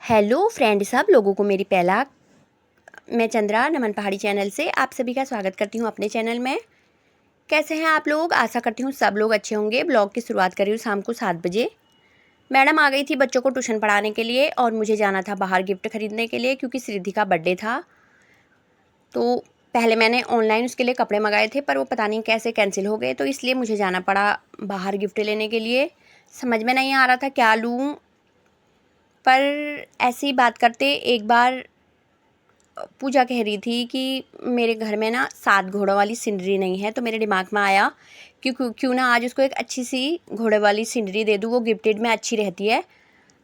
Hello friend सब लोगों को मेरी पहला मैं चंद्रा नमन पहाड़ी चैनल से आप सभी का स्वागत करती हूँ अपने चैनल में। कैसे हैं आप लोग? आशा करती हूँ सब लोग अच्छे होंगे। ब्लॉग की शुरुआत कर रही हूँ शाम को 7 बजे। मैडम आ गई थी बच्चों को ट्यूशन पढ़ाने के लिए और मुझे जाना था बाहर गिफ्ट खरीदने के लिए क्योंकि सिद्धि का बर्थडे था। तो पहले मैंने ऑनलाइन उसके लिए कपड़े मंगाए थे पर वो पता नहीं कैसे कैंसिल हो गए, तो इसलिए मुझे जाना पड़ा बाहर गिफ्ट लेने के लिए। समझ में नहीं आ रहा था क्या लूँ, पर ऐसी ही बात करते एक बार पूजा कह रही थी कि मेरे घर में ना 7 घोड़ों वाली सिनरी नहीं है, तो मेरे दिमाग में आया कि क्यों ना आज उसको एक अच्छी सी घोड़े वाली सिनरी दे दूँ, वो गिफ्टेड में अच्छी रहती है।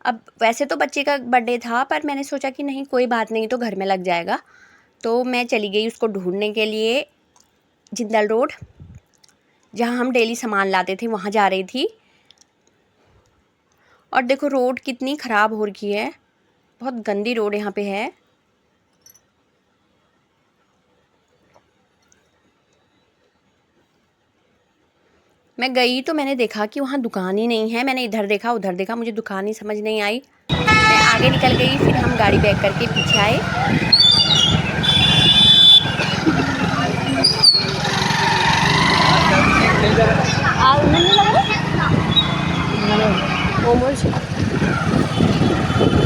अब वैसे तो बच्चे का बर्थडे था पर मैंने सोचा कि नहीं कोई बात नहीं, तो घर में लग जाएगा। तो मैं चली गई उसको ढूंढने के लिए जिंदल रोड, जहाँ हम डेली सामान लाते थे वहाँ जा रही थी। और देखो रोड कितनी ख़राब हो रखी है, बहुत गंदी रोड यहाँ पे है। मैं गई तो मैंने देखा कि वहाँ दुकान ही नहीं है। मैंने इधर देखा उधर देखा, मुझे दुकान ही समझ नहीं आई। मैं आगे निकल गई, फिर हम गाड़ी बैक करके पीछे आए।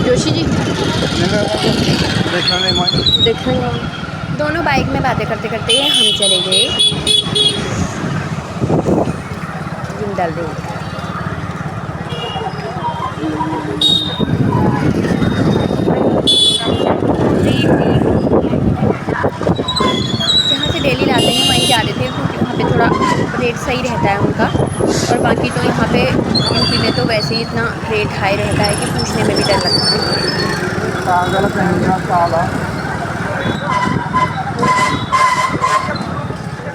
जोशी जी देखेंगे। दोनों बाइक में बातें करते करते हम चले गए जिंदल रोड। जहाँ से डेली लाते हैं वहीं जा रहे थे क्योंकि वहाँ पे थोड़ा रेट सही रहता है उनका। और बाकी तो यहाँ पे यूपी में तो वैसे ही इतना रेट हाई रहता है कि पूछने में भी डर लगता है।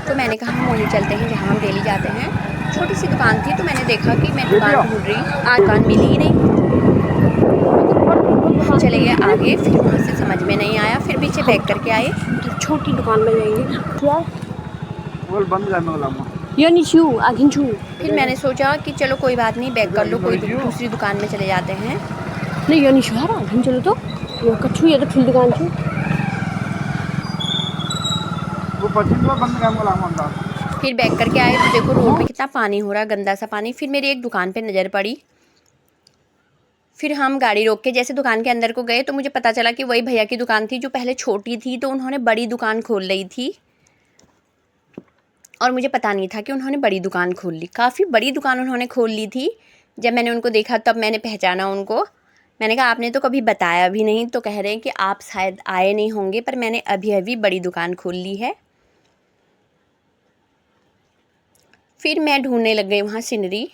तो मैंने कहा हम वहीं चलते हैं जहाँ हम डेली जाते हैं। छोटी सी दुकान थी तो मैंने देखा कि मैं दुकान ढूंढ रही, आज दुकान मिली ही नहीं। हम चले गए आगे, फिर वहाँ से समझ में नहीं आया, फिर पीछे बैक करके आए। छोटी दुकान में जाएंगे क्या फिर मैंने सोचा कि चलो कोई बात नहीं, बैक कर लो, कोई दूसरी दुकान में चले जाते हैं। नहीं यो निशु है आगे चलो तो यो कछु ये तो फिर दुकान छू फिर बैक करके आए तो देखो रोड पे कितना पानी हो रहा है, गंदा सा पानी। फिर मेरी एक दुकान पे नज़र पड़ी, फिर हम गाड़ी रोक के जैसे दुकान के अंदर को गए तो मुझे पता चला कि वही भैया की दुकान थी जो पहले छोटी थी, तो उन्होंने बड़ी दुकान खोल रही थी और मुझे पता नहीं था कि उन्होंने बड़ी दुकान खोल ली। काफ़ी बड़ी दुकान उन्होंने खोल ली थी। जब मैंने उनको देखा तब मैंने पहचाना उनको। मैंने कहा आपने तो कभी बताया भी नहीं, तो कह रहे हैं कि आप शायद आए नहीं होंगे, पर मैंने अभी अभी बड़ी दुकान खोल ली है। फिर मैं ढूंढने लग गई वहाँ सीनरी।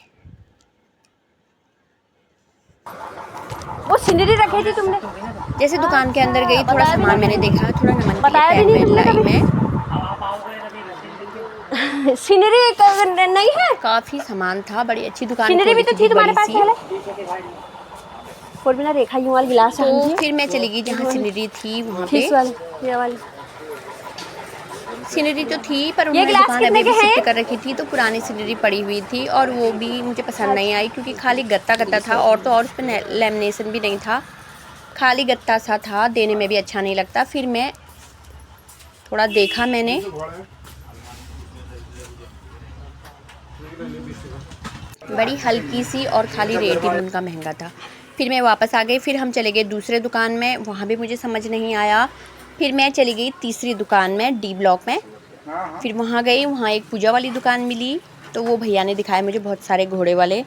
वो सीनरी रखी थी तुमने? जैसे दुकान के अंदर गई, थोड़ा सामान मैंने देखा, थोड़ा नमन के लिए पैक में लाई मैं। सीनरी नहीं है, काफ़ी सामान था, बड़ी अच्छी दुकान। सीनरी भी तो थी तुम्हारे पास पहले। और बिना रेखा यूं वाली गिलास। तो फिर मैं चली गई जहाँ सीनरी थी वहाँ पे। ये वाली सीनरी तो थी पर उन्होंने दुकान अभी भी शिफ्ट कर रखी थी, तो पुरानी सीनरी पड़ी हुई थी और वो भी मुझे पसंद नहीं आई क्योंकि खाली गत्ता गत्ता था, और तो और उस पर लेमिनेशन भी नहीं था, खाली गत्ता सा था, देने में भी अच्छा नहीं लगता। फिर मैं थोड़ा देखा, मैंने बड़ी हल्की सी और खाली रेट ही उनका महंगा था। फिर मैं वापस आ गई, फिर हम चले गए दूसरे दुकान में, वहाँ भी मुझे समझ नहीं आया। फिर मैं चली गई तीसरी दुकान में डी ब्लॉक में। फिर वहाँ गई, वहाँ एक पूजा वाली दुकान मिली, तो वो भैया ने दिखाए मुझे बहुत सारे घोड़े वाले।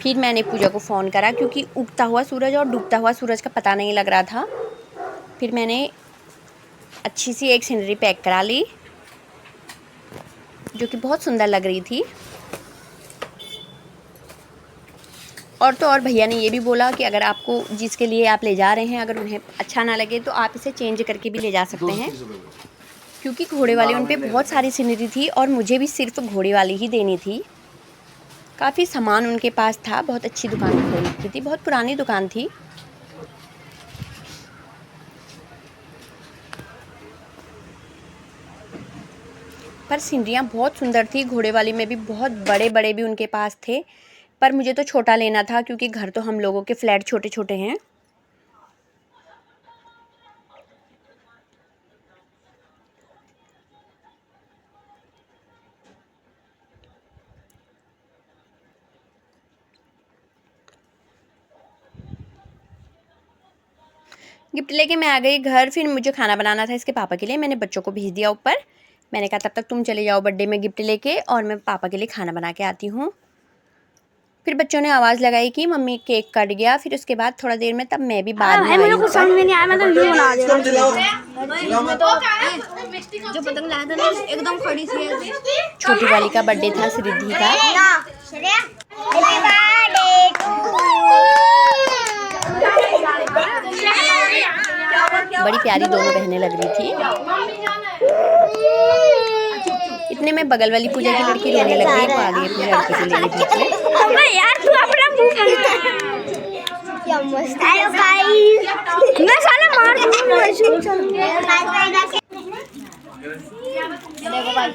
फिर मैंने पूजा को फ़ोन करा क्योंकि उगता हुआ सूरज और डूबता हुआ सूरज का पता नहीं लग रहा था। फिर मैंने अच्छी सी एक सीनरी पैक करा ली जो कि बहुत सुंदर लग रही थी। और तो और भैया ने ये भी बोला कि अगर आपको जिसके लिए आप ले जा रहे हैं अगर उन्हें अच्छा ना लगे तो आप इसे चेंज करके भी ले जा सकते हैं, क्योंकि घोड़े वाले उन पे बहुत सारी सीनरी थी और मुझे भी सिर्फ घोड़े वाली ही देनी थी। काफ़ी सामान उनके पास था, बहुत अच्छी दुकान खोल रखी थी, बहुत पुरानी दुकान थी। पर सीनरियाँ बहुत सुंदर थी, घोड़े वाली में भी बहुत बड़े बड़े भी उनके पास थे, पर मुझे तो छोटा लेना था क्योंकि घर तो हम लोगों के फ्लैट छोटे छोटे हैं। गिफ्ट लेके मैं आ गई घर। फिर मुझे खाना बनाना था इसके पापा के लिए। मैंने बच्चों को भेज दिया ऊपर। मैंने कहा तब तक तुम चले जाओ बर्थडे में गिफ्ट लेके और मैं पापा के लिए खाना बना के आती हूँ। फिर बच्चों ने आवाज़ लगाई कि मम्मी केक कट गया। फिर उसके बाद थोड़ा देर में, तब मैं भी बाद में आई मुझे कुछ समझ में नहीं आया। मैं तो वीडियो बना दे रहा जो पतंग लाया था ना एकदम खड़ी थी। छोटी वाली का बर्थडे था, रिद्धि का। बड़ी प्यारी दोनों बहनें लग रही थी। इतने में बगल वाली पूजा की लड़की रोने लग गई। वो आ गई अपने लड़के को लेने बीच में। यार तू अपना मुंह क्या मस्त है गाइस। मैं साला मार दूंगा ऐसे। देखो भाई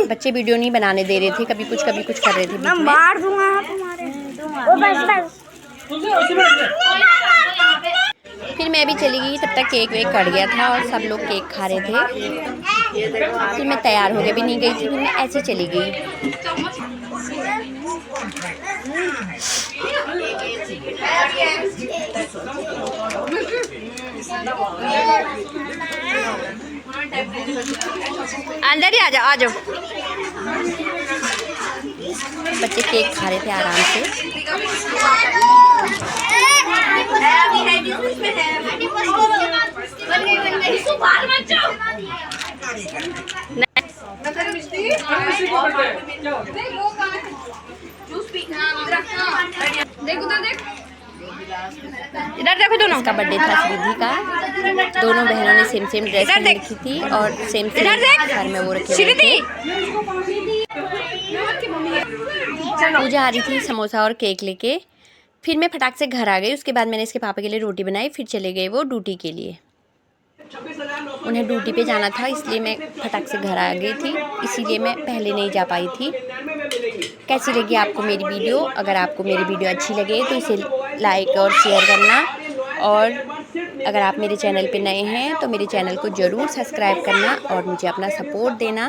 बच्चे वीडियो नहीं बनाने दे रहे थे, कभी कुछ कर रहे थे बीच मैं में। मार दूंगा तुम्हारे। ओ बस फिर मैं भी चली गई। तब तक केक वेक कट गया था और सब लोग केक खा रहे थे। फिर मैं तैयार होके भी नहीं गई थी। फिर मैं ऐसे चली गई। अंदर ही आ जाओ, आ जाओ। बच्चे केक खा रहे थे आराम से। इधर देखो दोनों। इसका बर्थडे था रिद्धि का। दोनों बहनों ने सेम ड्रेस पहन रखी थी और सेम घर में वो रखे हुए थे। पूजा आ रही थी समोसा और केक लेके। फिर मैं फटाक से घर आ गई। उसके बाद मैंने इसके पापा के लिए रोटी बनाई। फिर चले गए वो ड्यूटी के लिए। उन्हें ड्यूटी पे जाना था, इसलिए मैं फटाक से घर आ गई थी। इसीलिए मैं पहले नहीं जा पाई थी। कैसी लगी आपको मेरी वीडियो? अगर आपको मेरी वीडियो अच्छी लगे तो इसे लाइक और शेयर करना। और अगर आप मेरे चैनल पे नए हैं तो मेरे चैनल को ज़रूर सब्सक्राइब करना और मुझे अपना सपोर्ट देना,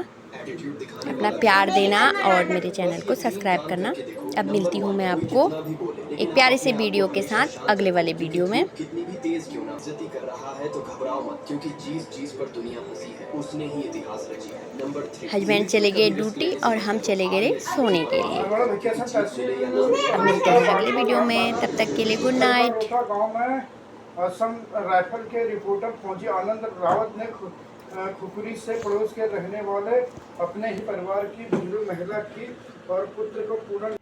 अपना प्यार देना और मेरे चैनल को सब्सक्राइब करना। अब मिलती हूँ मैं आपको एक प्यारे से वीडियो के साथ अगले वाले वीडियो में। हस्बैंड चले गए ड्यूटी और हम चले गए सोने के लिए। अब मिलते हैं अगले वीडियो में, तब तक के लिए गुड नाइट। असम राइफल के रिपोर्टर फौजी आनंद रावत ने खुखरी से पड़ोस के रहने वाले अपने ही परिवार की बुजुर्ग महिला की और पुत्र को पूर्ण